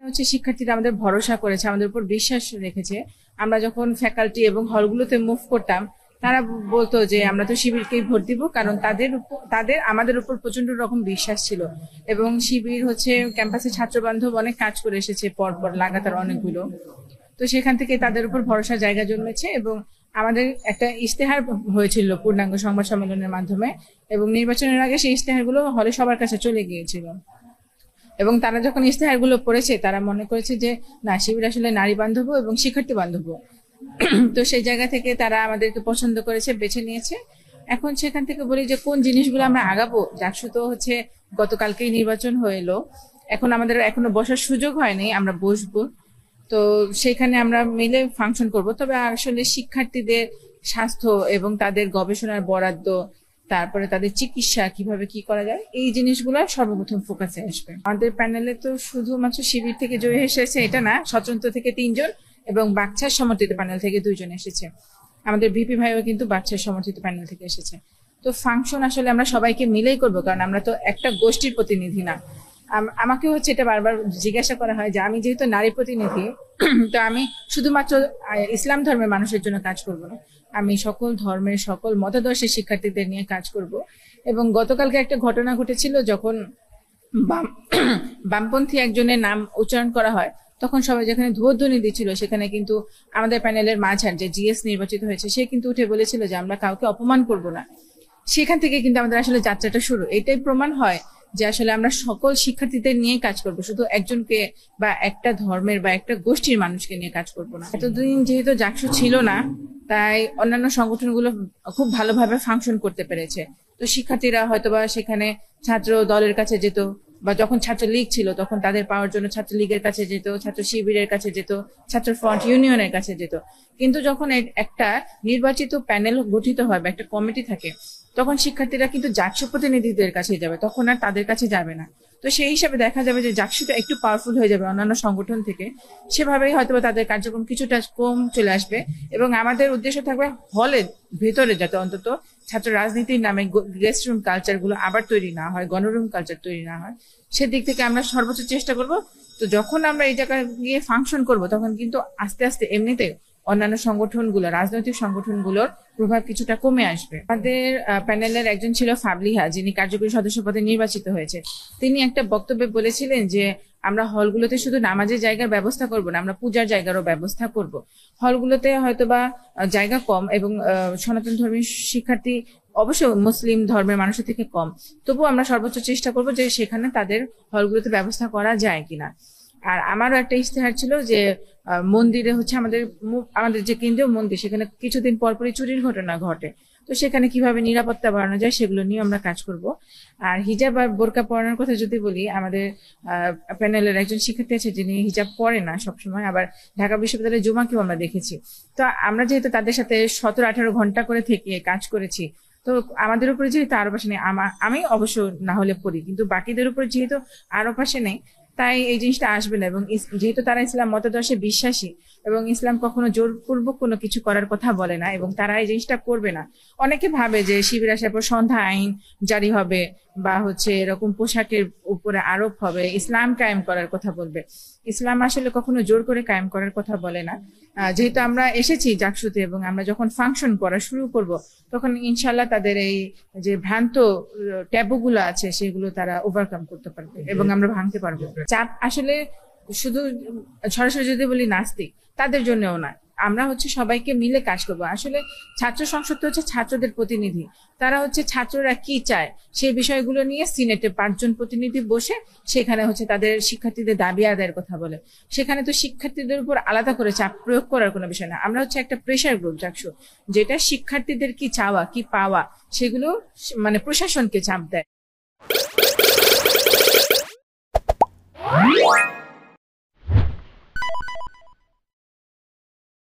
হচ্ছে শিক্ষার্থীরা আমাদের ভরসা করেছে, আমাদের উপর বিশ্বাস রেখেছে। আমরা যখন ফ্যাকাল্টি এবং হলগুলোতে মুভ করতাম, তারা বলতো যে আমরা তো শিবিরকেই ভোট দিব, কারণ তাদের আমাদের উপর প্রচন্ড রকম বিশ্বাস ছিল। এবং শিবির হচ্ছে ক্যাম্পাসে ছাত্র বান্ধব অনেক কাজ করে এসেছে পরপর লাগাতার অনেকগুলো। তো সেখান থেকে তাদের উপর ভরসা জায়গা জন্মেছে এবং আমাদের একটা ইশতেহার হয়েছিল পূর্ণাঙ্গ সংবাদ সম্মেলনের মাধ্যমে, এবং নির্বাচনের আগে সেই ইশতেহারগুলো হলে সবার কাছে চলে গিয়েছিল। এবং তারা যখন ইশতেহারগুলো পড়েছে, তারা মনে করেছে যে না, শিবির আসলে নারী বান্ধব এবং শিক্ষার্থী বান্ধব। তো সেই জায়গা থেকে তারা আমাদেরকে পছন্দ করেছে, বেছে নিয়েছে। এখন সেখান থেকে বলি যে কোন জিনিসগুলো আমরা আগাবো। জাকসু তো হচ্ছে গতকালকেই নির্বাচন হয়ে এলো, এখন আমাদের এখনো বসার সুযোগ হয়নি, আমরা বসবো। তো সেখানে আমরা মিলে ফাংশন করব। তবে আসলে শিক্ষার্থীদের স্বাস্থ্য এবং তাদের গবেষণার বরাদ্দ, তারপরে তাদের চিকিৎসা কিভাবে কি করা যায়, এই জিনিসগুলো সর্বপ্রথম ফোকাসে আসবে। আমাদের প্যানেলে তো শুধুমাত্র শিবির থেকে জয়ী এসেছে এটা না, স্বতন্ত্র থেকে 3 জন এবং বাচ্চার সমর্থিত প্যানেল থেকে 2 জন এসেছে। আমাদের ভিপি ভাইও কিন্তু বাচ্চার সমর্থিত প্যানেল থেকে এসেছে। তো ফাংশন আসলে আমরা সবাইকে মিলেই করবো, কারণ আমরা তো একটা গোষ্ঠীর প্রতিনিধি না। আমাকে হচ্ছে এটা বারবার জিজ্ঞাসা করা হয় যে আমি যেহেতু নারী প্রতিনিধি, তো আমি শুধুমাত্র ইসলাম ধর্মের মানুষের জন্য কাজ করব না, আমি সকল ধর্মের সকল মতাদর্শের শিক্ষার্থীদের নিয়ে কাজ করব। এবং গতকালকে একটা ঘটনা ঘটেছিল, যখন বামপন্থী একজনের নাম উচ্চারণ করা হয়, তখন সবাই যেখানে ধ্বনি দিচ্ছিল, সেখানে কিন্তু আমাদের প্যানেলের মাঝার যে জিএস নির্বাচিত হয়েছে, সে কিন্তু উঠে বলেছিল যে আমরা কাউকে অপমান করব না। সেখান থেকে কিন্তু আমাদের আসলে যাত্রাটা শুরু। এটাই প্রমাণ হয় যে আসলে আমরা সকল শিক্ষার্থীদের নিয়ে কাজ করব, শুধু একজনকে বা একটা ধর্মের বা একটা গোষ্ঠীর মানুষকে নিয়ে কাজ করব না। এতদিন যেহেতু জাকসু ছিল না, তাই অন্যান্য সংগঠনগুলো খুব ভালোভাবে ফাংশন করতে পেরেছে। তো শিক্ষার্থীরা হয়তোবা সেখানে ছাত্র দলের কাছে যেত, বা যখন ছাত্র লীগ ছিল তখন তাদের পাওয়ার জন্য ছাত্র লীগের কাছে যেত, ছাত্র শিবিরের কাছে যেত, ছাত্র ফ্রন্ট ইউনিয়নের কাছে যেত। কিন্তু যখন একটা নির্বাচিত প্যানেল গঠিত হয় বা একটা কমিটি থাকে, তখন শিক্ষার্থীরা কিন্তু জাকসু প্রতিনিধিদের কাছে যাবে, তখন আর তাদের কাছে যাবে না। তো সেই হিসাবে দেখা যাবে যে জাকসুটা একটু পাওয়ারফুল হয়ে যাবে অন্যান্য সংগঠন থেকে। সেভাবেই হয়তো তাদের কার্যক্রম কিছুটা কম চলে আসবে। এবং আমাদের উদ্দেশ্য থাকবে হলের ভেতরে যাতে অন্তত ছাত্র রাজনীতির নামে গেস্ট রুম কালচার গুলো আবার তৈরি না হয়, গণরুম কালচার তৈরি না হয়, সেদিক থেকে আমরা সর্বোচ্চ চেষ্টা করব। তো যখন আমরা এই জায়গায় গিয়ে ফাংশন করব, তখন কিন্তু আস্তে আস্তে এমনিতে অন্যান্য সংগঠনগুলো, রাজনৈতিক সংগঠনগুলোর প্রভাব কিছুটা কমে আসবে। আমাদের প্যানেলের একজন ছিল ফাবলিহা, যিনি কার্যকরী সদস্য পদে নির্বাচিত হয়েছে। তিনি একটা বক্তব্যে বলেছিলেন যে আমরা হলগুলোতে শুধু নামাজের জায়গার ব্যবস্থা করব না, আমরা পূজার জায়গারও ব্যবস্থা করব। হলগুলোতে হয়তোবা জায়গা কম এবং সনাতন ধর্মী শিক্ষার্থী অবশ্য মুসলিম ধর্মের মানুষের থেকে কম, তবুও আমরা সর্বোচ্চ চেষ্টা করব যে সেখানে তাদের হলগুলোতে ব্যবস্থা করা যায় কিনা। আর আমারও একটা ইশতেহার ছিল যে মন্দিরে হচ্ছে আমাদের যে কেন্দ্রীয় মন্দির, সেখানে কিছুদিন পরপরই চুরির ঘটনা ঘটে। তো সেখানে কিভাবে নিরাপত্তা বাড়ানো যায় সেগুলো নিয়ে আমরা কাজ করব। আর হিজাব আর বোরকা পরানোর কথা যদি বলি, আমাদের প্যানেলের একজন শিক্ষার্থী আছে যিনি হিজাব পরে না সবসময়, আবার ঢাকা বিশ্ববিদ্যালয়ের জুমাকেও আমরা দেখেছি। তো আমরা যেহেতু তাদের সাথে 17-18 ঘন্টা করে থেকে কাজ করেছি, তো আমাদের উপরে যেহেতু আরো পাশে নেই, আমি অবশ্য না হলে পড়ি, কিন্তু বাকিদের উপরে যেহেতু আরো পাশে নেই, তাই এই জিনিসটা আসবে না। এবং যেহেতু তারা ইসলাম মতাদর্শে বিশ্বাসী এবং ইসলাম কখনো জোরপূর্বক কোনো কিছু করার কথা বলে না, এবং তারা এই জিনিসটা করবে না। অনেকে ভাবে যে শিবির আসার পর সন্ধ্যা আইন জারি হবে বা হচ্ছে এরকম পোশাকের উপরে আরোপ হবে, ইসলাম কায়েম করার কথা বলবে। ইসলাম আসলে কখনো জোর করে কায়েম করার কথা বলে না। যেহেতু আমরা এসেছি জাকসুতে এবং আমরা যখন ফাংশন করা শুরু করব, তখন ইনশাল্লাহ তাদের এই যে ভ্রান্ত ট্যাবুগুলো আছে সেগুলো তারা ওভারকাম করতে পারবে এবং আমরা ভাঙতে পারবো। চাপ আসলে শুধু সরাসরি যদি বলি নাস্তিক, তাদের জন্যও না, আমরা হচ্ছে সবাইকে মিলে কাজ করবো। আসলে ছাত্র সংসদ হচ্ছে ছাত্রদের প্রতিনিধি, তারা হচ্ছে ছাত্ররা কি চায় সেই বিষয়গুলো নিয়ে সিনেটে 5 জন প্রতিনিধি বসে সেখানে হচ্ছে তাদের শিক্ষার্থীদের দাবি আদায়ের কথা বলে। সেখানে তো শিক্ষার্থীদের উপর আলাদা করে চাপ প্রয়োগ করার কোনো বিষয় না। আমরা হচ্ছে একটা প্রেশার গ্রুপ জাকসু, যেটা শিক্ষার্থীদের কি চাওয়া কি পাওয়া সেগুলো মানে প্রশাসনকে চাপ দেয়।